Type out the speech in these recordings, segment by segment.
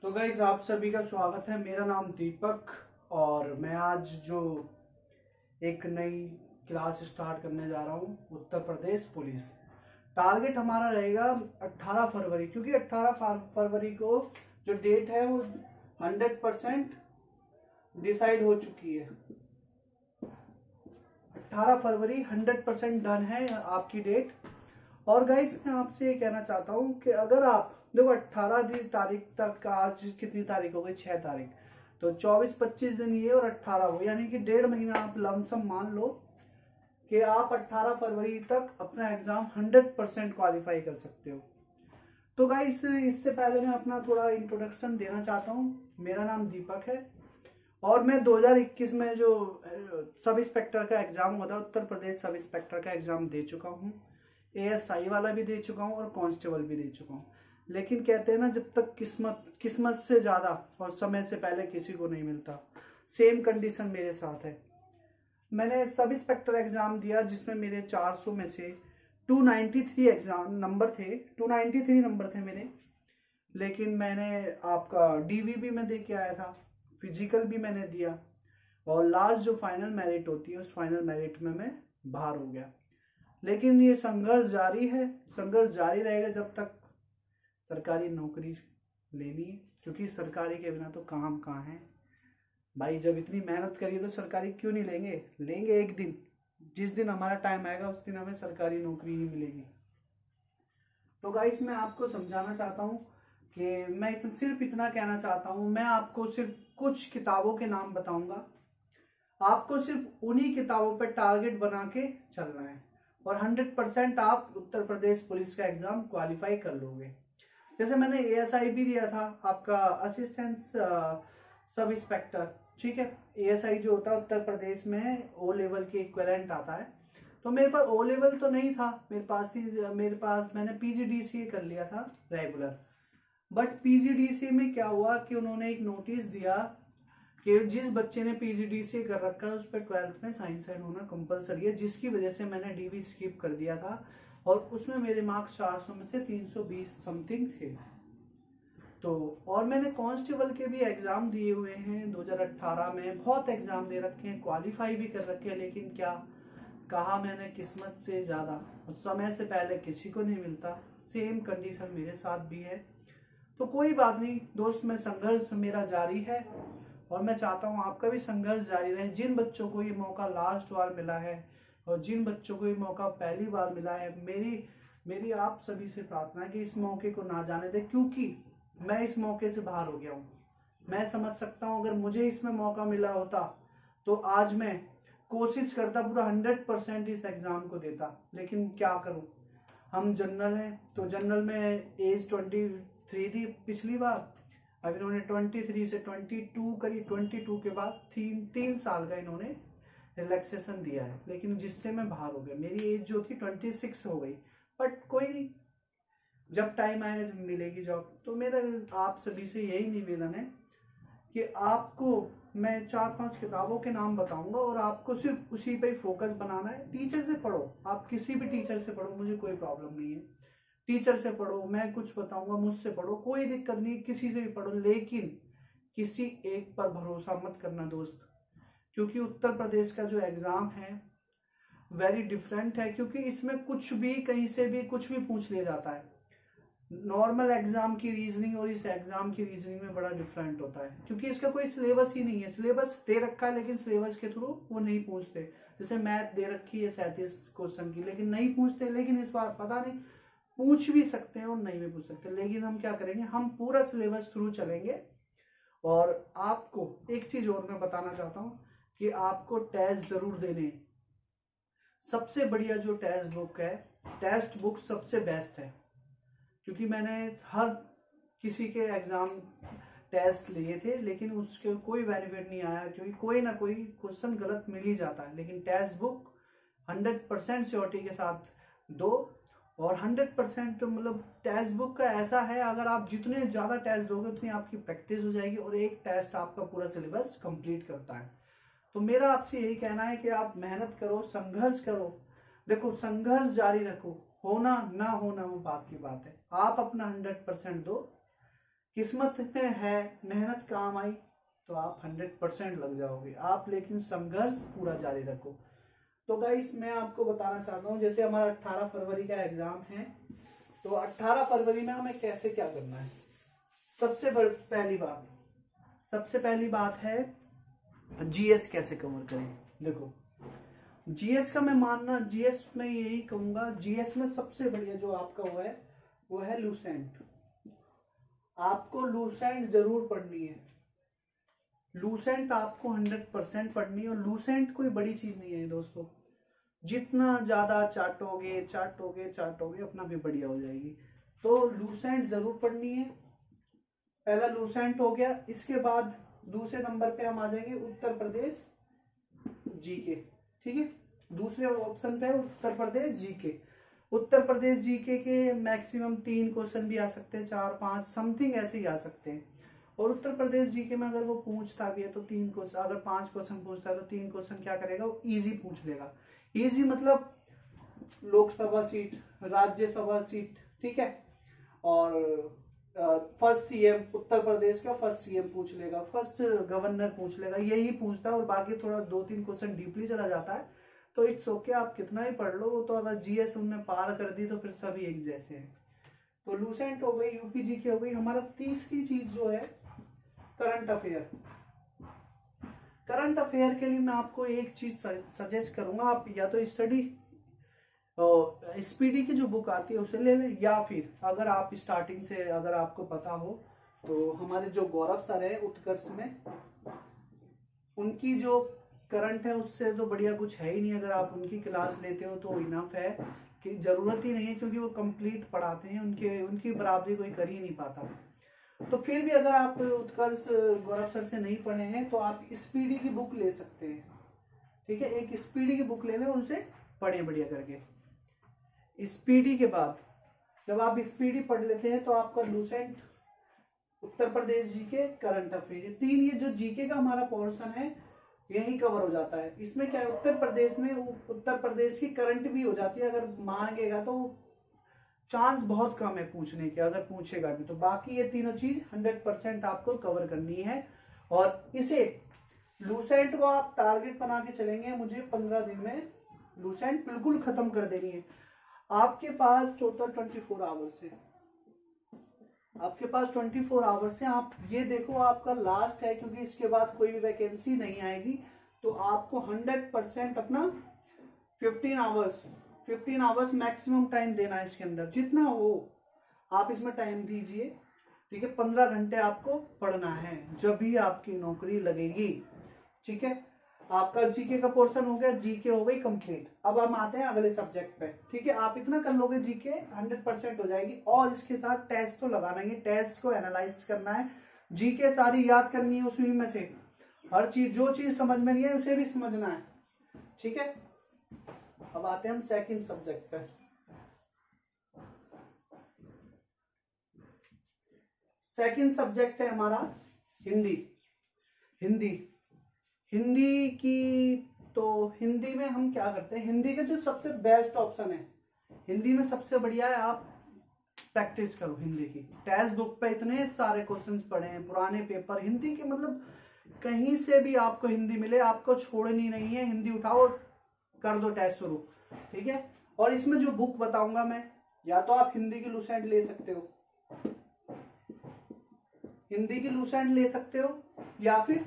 तो गाइज आप सभी का स्वागत है। मेरा नाम दीपक और मैं आज जो एक नई क्लास स्टार्ट करने जा रहा हूँ उत्तर प्रदेश पुलिस। टारगेट हमारा रहेगा 18 फरवरी, क्योंकि 18 फरवरी को जो डेट है वो 100% डिसाइड हो चुकी है। 18 फरवरी 100% डन है आपकी डेट। और गाइज मैं आपसे ये कहना चाहता हूँ कि अगर आप देखो 18 तारीख तक, आज कितनी तारीख हो गई, 6 तारीख, तो 24-25 दिन ये और 18 हो, यानी कि 1.5 महीना आप लमसम मान लो कि आप 18 फरवरी तक अपना एग्जाम 100% क्वालिफाई कर सकते हो। तो गाइस इससे पहले मैं अपना थोड़ा इंट्रोडक्शन देना चाहता हूँ। मेरा नाम दीपक है और मैं 2021 में जो सब इंस्पेक्टर का एग्जाम हुआ था, उत्तर प्रदेश सब इंस्पेक्टर का एग्जाम दे चुका हूँ। ASI वाला भी दे चुका हूँ और कांस्टेबल भी दे चुका हूँ। लेकिन कहते हैं ना, जब तक किस्मत से ज्यादा और समय से पहले किसी को नहीं मिलता। सेम कंडीशन मेरे साथ है। मैंने सब इंस्पेक्टर एग्जाम दिया जिसमें मेरे 400 में से 293 एग्जाम नंबर थे, 293 नंबर थे मेरे। लेकिन मैंने आपका DVB में दे के आया था, फिजिकल भी मैंने दिया और लास्ट जो फाइनल मेरिट होती है उस फाइनल मेरिट में मैं बाहर हो गया। लेकिन ये संघर्ष जारी है, संघर्ष जारी रहेगा जब तक सरकारी नौकरी लेनी है, क्योंकि सरकारी के बिना तो काम कहाँ है भाई। जब इतनी मेहनत करी तो सरकारी क्यों नहीं लेंगे, लेंगे एक दिन। जिस दिन हमारा टाइम आएगा उस दिन हमें सरकारी नौकरी ही मिलेगी। तो गाइस मैं आपको समझाना चाहता हूँ कि मैं सिर्फ इतना कहना चाहता हूँ, मैं आपको सिर्फ कुछ किताबों के नाम बताऊंगा। आपको सिर्फ उन्हीं किताबों पर टारगेट बना के चलना है और 100% आप उत्तर प्रदेश पुलिस का एग्जाम क्वालिफाई कर लोगे। जैसे मैंने ASI भी दिया था, आपका असिस्टेंट सब इंस्पेक्टर, ठीक है। ASI जो होता है उत्तर प्रदेश में O लेवल के इक्विवेलेंट आता है। तो मेरे पास O लेवल तो नहीं था, मेरे पास मैंने PGDCA कर लिया था रेगुलर। बट PGDCA में क्या हुआ कि उन्होंने एक नोटिस दिया कि जिस बच्चे ने PGDCA कर रखा है उस पर 12th में साइंस साइड होना कंपलसरी है, जिसकी वजह से मैंने DV स्किप कर दिया था और उसमें मेरे मार्क्स 400 में से 320 समथिंग थे। तो और मैंने कांस्टेबल के भी एग्जाम दिए हुए हैं 2018 में, बहुत एग्जाम दे रखे हैं, क्वालिफाई भी कर रखे हैं। लेकिन क्या कहा मैंने, किस्मत से ज्यादा और समय से पहले किसी को नहीं मिलता। सेम कंडीशन मेरे साथ भी है। तो कोई बात नहीं दोस्त, मैं संघर्ष मेरा जारी है और मैं चाहता हूँ आपका भी संघर्ष जारी रहे। जिन बच्चों को ये मौका लास्ट बार मिला है और जिन बच्चों को ये मौका पहली बार मिला है, मेरी आप सभी से प्रार्थना है कि इस मौके को ना जाने दे, क्योंकि मैं इस मौके से बाहर हो गया हूँ। मैं समझ सकता हूँ अगर मुझे इसमें मौका मिला होता तो आज मैं कोशिश करता, पूरा 100% इस एग्जाम को देता। लेकिन क्या करूँ, हम जनरल हैं तो जनरल में एज 23 थी पिछली बार, अब इन्होंने 23 से 22 करी। 22 के बाद तीन साल का इन्होंने रिलैक्सेशन दिया है, लेकिन जिससे मैं बाहर हो गया। मेरी एज जो थी 26 हो गई। बट कोई नहीं, जब टाइम आएगा जब मिलेगी जॉब। तो मेरा आप सभी से यही निवेदन है कि आपको मैं 4-5 किताबों के नाम बताऊंगा और आपको सिर्फ उसी पे फोकस बनाना है। टीचर से पढ़ो, आप किसी भी टीचर से पढ़ो, मुझे कोई प्रॉब्लम नहीं है। टीचर से पढ़ो, मैं कुछ बताऊंगा मुझसे पढ़ो, कोई दिक्कत नहीं, किसी से भी पढ़ो। लेकिन किसी एक पर भरोसा मत करना दोस्त, क्योंकि उत्तर प्रदेश का जो एग्जाम है वेरी डिफरेंट है। क्योंकि इसमें कुछ भी कहीं से भी कुछ भी पूछ लिया जाता है। नॉर्मल एग्जाम की रीजनिंग और इस एग्जाम की रीजनिंग में बड़ा डिफरेंट होता है, क्योंकि इसका कोई सिलेबस ही नहीं है। सिलेबस दे रखा है लेकिन सिलेबस के थ्रू वो नहीं पूछते। जैसे मैथ दे रखी है 37 क्वेश्चन की, लेकिन नहीं पूछते। लेकिन इस बार पता नहीं, पूछ भी सकते हैं और नहीं भी पूछ सकते। लेकिन हम क्या करेंगे, हम पूरा सिलेबस थ्रू चलेंगे। और आपको एक चीज और मैं बताना चाहता हूँ कि आपको टेस्ट जरूर देने। सबसे बढ़िया जो टेस्ट बुक है, टेस्ट बुक सबसे बेस्ट है, क्योंकि मैंने हर किसी के एग्जाम टेस्ट लिए थे लेकिन उसके कोई बेनिफिट नहीं आया, क्योंकि कोई ना कोई क्वेश्चन गलत मिल ही जाता है। लेकिन टेस्ट बुक 100% श्योरिटी के साथ दो। और 100% मतलब टेस्ट बुक का ऐसा है, अगर आप जितने ज्यादा टेस्ट दोगे उतनी आपकी प्रैक्टिस हो जाएगी और एक टेस्ट आपका पूरा सिलेबस कंप्लीट करता है। तो मेरा आपसे यही कहना है कि आप मेहनत करो, संघर्ष करो। देखो संघर्ष जारी रखो, होना ना होना वो बात की बात है। आप अपना 100% दो, किस्मत में है, मेहनत काम आई तो आप 100% लग जाओगे आप, लेकिन संघर्ष पूरा जारी रखो। तो गाइस मैं आपको बताना चाहता हूँ, जैसे हमारा 18 फरवरी का एग्जाम है, तो 18 फरवरी में हमें कैसे क्या करना है। सबसे पहली बात है जीएस कैसे कवर करें। देखो जीएस का मैं मानना, जीएस में यही कहूंगा, जीएस में सबसे बढ़िया जो आपका वो है लूसेंट। आपको लूसेंट जरूर पढ़नी है, लूसेंट आपको 100% पढ़नी है। और लूसेंट कोई बड़ी चीज नहीं है दोस्तों, जितना ज्यादा चाटोगे अपना भी बढ़िया हो जाएगी। तो लूसेंट जरूर पढ़नी है, पहला लूसेंट हो गया। इसके बाद दूसरे नंबर पे हम आ जाएंगे उत्तर प्रदेश जीके, ठीक है। दूसरे ऑप्शन पे उत्तर प्रदेश जीके। उत्तर प्रदेश जीके के मैक्सिमम 3 क्वेश्चन भी आ सकते हैं, 4-5 समथिंग ऐसे ही आ सकते हैं। और उत्तर प्रदेश जीके में अगर वो पूछता भी है तो 3 क्वेश्चन, अगर 5 क्वेश्चन पूछता है तो 3 क्वेश्चन क्या करेगा, वो इजी पूछ लेगा। इजी मतलब लोकसभा सीट, राज्यसभा सीट, ठीक है। और फर्स्ट सीएम, उत्तर प्रदेश का फर्स्ट सीएम पूछ लेगा, फर्स्ट गवर्नर पूछ लेगा, यही पूछता है। और बाकी थोड़ा 2-3 क्वेश्चन डीपली चला जाता है तो इट्स ओके, आप कितना ही पढ़ लो। तो अगर जीएस उनने पार कर दी तो फिर सभी एक जैसे हैं। तो लूसेंट हो गई, यूपी जीके हो गई। हमारा तीसरी चीज जो है करंट अफेयर। करंट अफेयर के लिए मैं आपको एक चीज सजेस्ट करूंगा, आप या तो स्टडी स्पीडी की जो बुक आती है उसे ले लें, या फिर अगर आप स्टार्टिंग से अगर आपको पता हो तो हमारे जो गौरव सर है उत्कर्ष में, उनकी जो करंट है उससे तो बढ़िया कुछ है ही नहीं। अगर आप उनकी क्लास लेते हो तो इनफ है, कि जरूरत ही नहीं है, क्योंकि वो कंप्लीट पढ़ाते हैं, उनकी बराबरी कोई कर ही नहीं पाता। तो फिर भी अगर आप उत्कर्ष गौरव सर से नहीं पढ़े हैं तो आप स्पीडी की बुक ले सकते हैं, ठीक है। एक स्पीडी की बुक ले लें, उनसे पढ़ें बढ़िया करके। स्पीडी के बाद जब आप स्पीडी पढ़ लेते हैं तो आपका Lucent, Uttar Pradesh GK, current affair, 3 ये जो जीके का हमारा पोर्शन है यही कवर हो जाता है। इसमें क्या है, उत्तर प्रदेश में उत्तर प्रदेश की करंट भी हो जाती है, अगर मांगेगा तो चांस बहुत कम है पूछने के, अगर पूछेगा भी तो। बाकी ये तीनों चीज 100% आपको कवर करनी है। और इसे लूसेंट को आप टारगेट बना के चलेंगे, मुझे 15 दिन में लूसेंट बिल्कुल खत्म कर देनी है। आपके पास टोटल 24 आवर्स है, आपके पास 24 आवर्स है। आप ये देखो आपका लास्ट है, क्योंकि इसके बाद कोई भी वैकेंसी नहीं आएगी। तो आपको 100% अपना 15 आवर्स मैक्सिमम टाइम देना है इसके अंदर, जितना हो आप इसमें टाइम दीजिए, ठीक है। 15 घंटे आपको पढ़ना है, जब भी आपकी नौकरी लगेगी, ठीक है। आपका जीके का पोर्शन हो गया, जीके हो गई कंप्लीट। अब हम आते हैं अगले सब्जेक्ट पे, ठीक है। आप इतना कर लोगे जीके 100% हो जाएगी। और इसके साथ टेस्ट तो लगाना ही है, टेस्ट को एनालाइज करना है, जीके सारी याद करनी है, उसमें में से हर चीज, जो चीज समझ में नहीं है उसे भी समझना है, ठीक है। अब आते हैं हम सेकंड सब्जेक्ट पे। सेकंड सब्जेक्ट है हमारा हिंदी। हिंदी की, तो हिंदी में हम क्या करते हैं, हिंदी का जो सबसे बेस्ट ऑप्शन है, हिंदी में सबसे बढ़िया है आप प्रैक्टिस करो हिंदी की। टेक्स्ट बुक पे इतने सारे क्वेश्चंस पढ़े हैं, पुराने पेपर हिंदी के, मतलब कहीं से भी आपको हिंदी मिले, आपको छोड़नी नहीं है। हिंदी उठाओ और कर दो टेस्ट शुरू, ठीक है। और इसमें जो बुक बताऊंगा मैं, या तो आप हिंदी की लूसेंट ले सकते हो, हिंदी की लूसेंट ले सकते हो, या फिर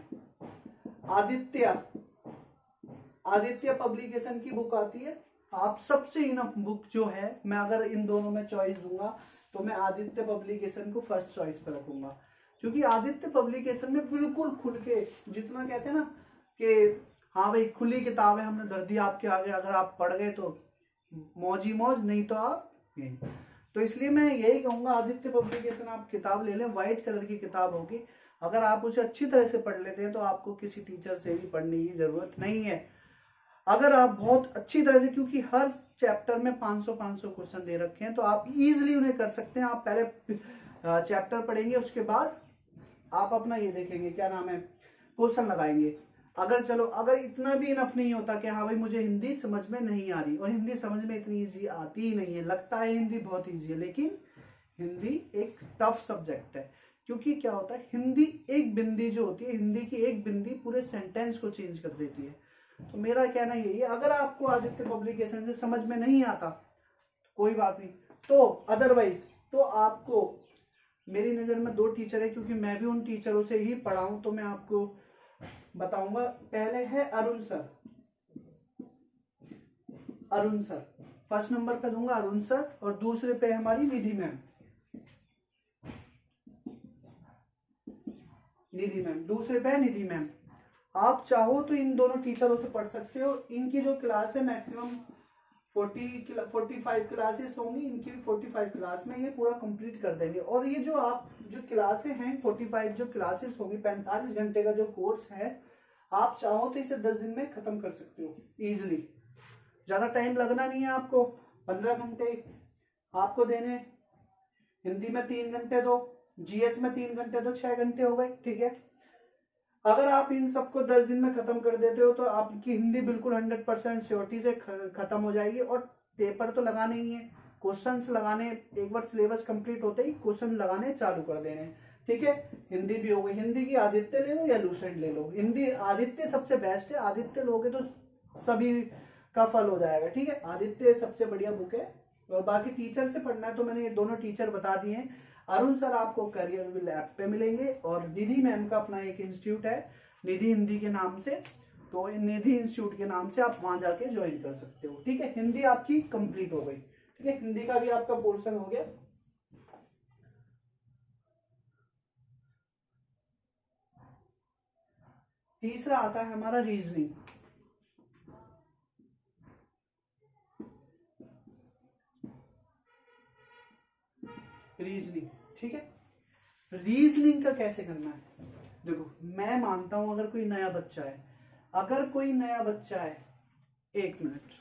आदित्य पब्लिकेशन की बुक आती है। आप सबसे इनफ बुक जो है, मैं अगर इन दोनों में चॉइस दूंगा तो मैं आदित्य पब्लिकेशन को फर्स्ट चॉइस पर रखूंगा, क्योंकि आदित्य पब्लिकेशन में बिल्कुल खुल के, जितना कहते हैं ना कि हाँ भाई खुली किताब है, हमने धर दी आपके आगे, अगर आप पढ़ गए तो मौज ही मौज, नहीं तो आप यही। तो इसलिए मैं यही कहूंगा आदित्य पब्लिकेशन आप किताब ले लें, व्हाइट कलर की किताब होगी। अगर आप उसे अच्छी तरह से पढ़ लेते हैं तो आपको किसी टीचर से भी पढ़ने की जरूरत नहीं है। अगर आप बहुत अच्छी तरह से, क्योंकि हर चैप्टर में 500 क्वेश्चन दे रखे हैं, तो आप इजीली उन्हें कर सकते हैं। आप पहले चैप्टर पढ़ेंगे, उसके बाद आप अपना ये देखेंगे क्या नाम है, क्वेश्चन लगाएंगे। अगर इतना भी इनफ नहीं होता कि हाँ भाई मुझे हिंदी समझ में नहीं आ रही, और हिंदी समझ में इतनी इजी आती ही नहीं है, लगता है हिंदी बहुत इजी है, लेकिन हिंदी एक टफ सब्जेक्ट है। क्योंकि क्या होता है, हिंदी एक बिंदी जो होती है, हिंदी की एक बिंदी पूरे सेंटेंस को चेंज कर देती है। तो मेरा कहना यही है, अगर आपको आदित्य पब्लिकेशन से समझ में नहीं आता तो कोई बात नहीं, तो अदरवाइज तो आपको, मेरी नज़र में 2 टीचर है, क्योंकि मैं भी उन टीचरों से ही पढ़ा हूं, तो मैं आपको बताऊंगा। पहले है Arun sir, Arun sir first number पे दूंगा अरुण सर, और दूसरे पे हमारी निधि मैम, निधि मैम दूसरे पे है निधि मैम। आप चाहो तो इन दोनों टीचरों से पढ़ सकते हो। इनकी जो क्लास है मैक्सिमम 45 क्लासेस होंगी, इनकी 45 क्लास में ये पूरा कंप्लीट कर देंगे। और ये जो आप जो क्लासेस हैं 45 जो क्लासेस होगी, 45 घंटे का जो कोर्स है, आप चाहो तो इसे 10 दिन में खत्म कर सकते हो इजिली। ज्यादा टाइम लगना नहीं है आपको, 15 घंटे आपको देने, हिंदी में 3 घंटे दो, जीएस में 3 घंटे दो, 6 घंटे हो गए, ठीक है। अगर आप इन सबको 10 दिन में खत्म कर देते हो तो आपकी हिंदी बिल्कुल 100% श्योरिटी से खत्म हो जाएगी। और पेपर तो लगाने ही है, क्वेश्चंस लगाने, एक बार सिलेबस कंप्लीट होते ही क्वेश्चन लगाने चालू कर देने, ठीक है। हिंदी भी हो गई, हिंदी की आदित्य ले लो या लूसेंट ले लो, हिंदी आदित्य सबसे बेस्ट है, आदित्य लोगे तो सभी का फल हो जाएगा, ठीक है। आदित्य सबसे बढ़िया बुक है। और बाकी टीचर से पढ़ना है तो मैंने ये दोनों टीचर बता दिए हैं। अरुण सर आपको करियर लैब पे मिलेंगे, और निधि मैम का अपना एक इंस्टीट्यूट है निधि हिंदी के नाम से, तो निधि इंस्टीट्यूट के नाम से आप वहां जाके ज्वाइन कर सकते हो, ठीक है। हिंदी आपकी कंप्लीट हो गई, ठीक है, हिंदी का भी आपका पोर्शन हो गया। तीसरा आता है हमारा रीजनिंग। रीजनिंग, ठीक है। रीजनिंग का कैसे करना है, देखो मैं मानता हूं अगर कोई नया बच्चा है, एक मिनट,